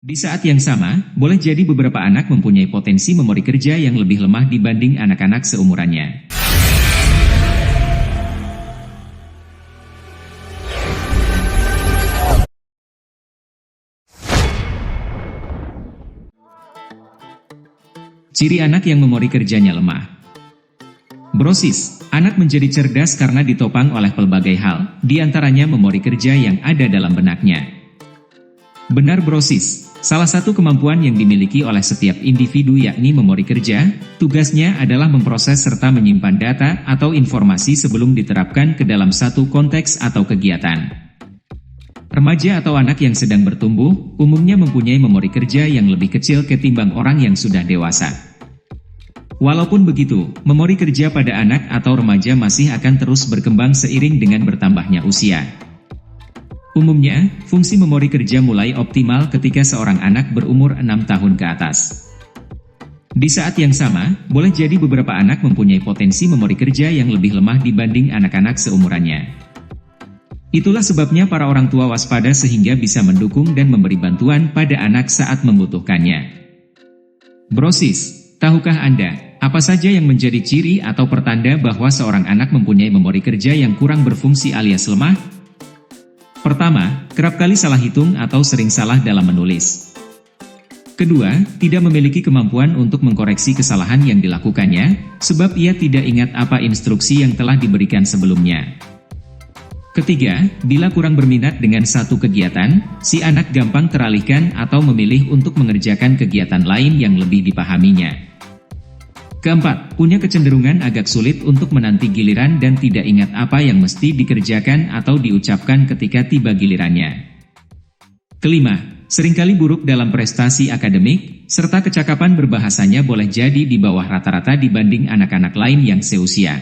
Di saat yang sama, boleh jadi beberapa anak mempunyai potensi memori kerja yang lebih lemah dibanding anak-anak seumurannya. Ciri anak yang memori kerjanya lemah. Brosis, anak menjadi cerdas karena ditopang oleh pelbagai hal, diantaranya memori kerja yang ada dalam benaknya. Benar brosis, salah satu kemampuan yang dimiliki oleh setiap individu yakni memori kerja, tugasnya adalah memproses serta menyimpan data atau informasi sebelum diterapkan ke dalam satu konteks atau kegiatan. Remaja atau anak yang sedang bertumbuh, umumnya mempunyai memori kerja yang lebih kecil ketimbang orang yang sudah dewasa. Walaupun begitu, memori kerja pada anak atau remaja masih akan terus berkembang seiring dengan bertambahnya usia. Umumnya, fungsi memori kerja mulai optimal ketika seorang anak berumur 6 tahun ke atas. Di saat yang sama, boleh jadi beberapa anak mempunyai potensi memori kerja yang lebih lemah dibanding anak-anak seumurannya. Itulah sebabnya para orang tua waspada sehingga bisa mendukung dan memberi bantuan pada anak saat membutuhkannya. Brosis, tahukah Anda, apa saja yang menjadi ciri atau pertanda bahwa seorang anak mempunyai memori kerja yang kurang berfungsi alias lemah? Pertama, kerap kali salah hitung atau sering salah dalam menulis. Kedua, tidak memiliki kemampuan untuk mengkoreksi kesalahan yang dilakukannya, sebab ia tidak ingat apa instruksi yang telah diberikan sebelumnya. Ketiga, bila kurang berminat dengan satu kegiatan, si anak gampang teralihkan atau memilih untuk mengerjakan kegiatan lain yang lebih dipahaminya. Keempat, punya kecenderungan agak sulit untuk menanti giliran dan tidak ingat apa yang mesti dikerjakan atau diucapkan ketika tiba gilirannya. Kelima, seringkali buruk dalam prestasi akademik, serta kecakapan berbahasanya boleh jadi di bawah rata-rata dibanding anak-anak lain yang seusia.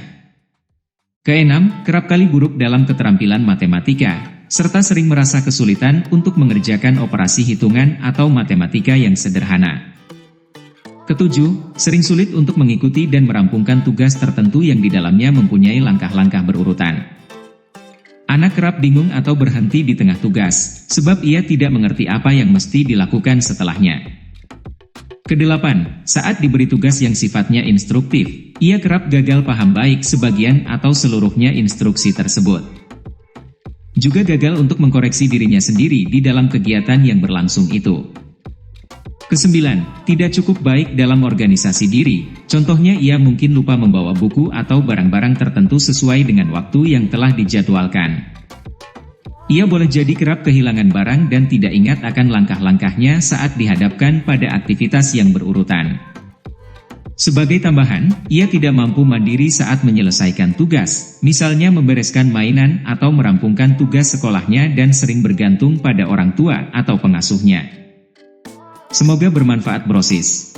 Keenam, kerap kali buruk dalam keterampilan matematika, serta sering merasa kesulitan untuk mengerjakan operasi hitungan atau matematika yang sederhana. Ketujuh, sering sulit untuk mengikuti dan merampungkan tugas tertentu yang di dalamnya mempunyai langkah-langkah berurutan. Anak kerap bingung atau berhenti di tengah tugas, sebab ia tidak mengerti apa yang mesti dilakukan setelahnya. Kedelapan, saat diberi tugas yang sifatnya instruktif, ia kerap gagal paham baik sebagian atau seluruhnya instruksi tersebut. Juga gagal untuk mengkoreksi dirinya sendiri di dalam kegiatan yang berlangsung itu. Kesembilan, tidak cukup baik dalam organisasi diri, contohnya ia mungkin lupa membawa buku atau barang-barang tertentu sesuai dengan waktu yang telah dijadwalkan. Ia boleh jadi kerap kehilangan barang dan tidak ingat akan langkah-langkahnya saat dihadapkan pada aktivitas yang berurutan. Sebagai tambahan, ia tidak mampu mandiri saat menyelesaikan tugas, misalnya membereskan mainan atau merampungkan tugas sekolahnya dan sering bergantung pada orang tua atau pengasuhnya. Semoga bermanfaat brosis.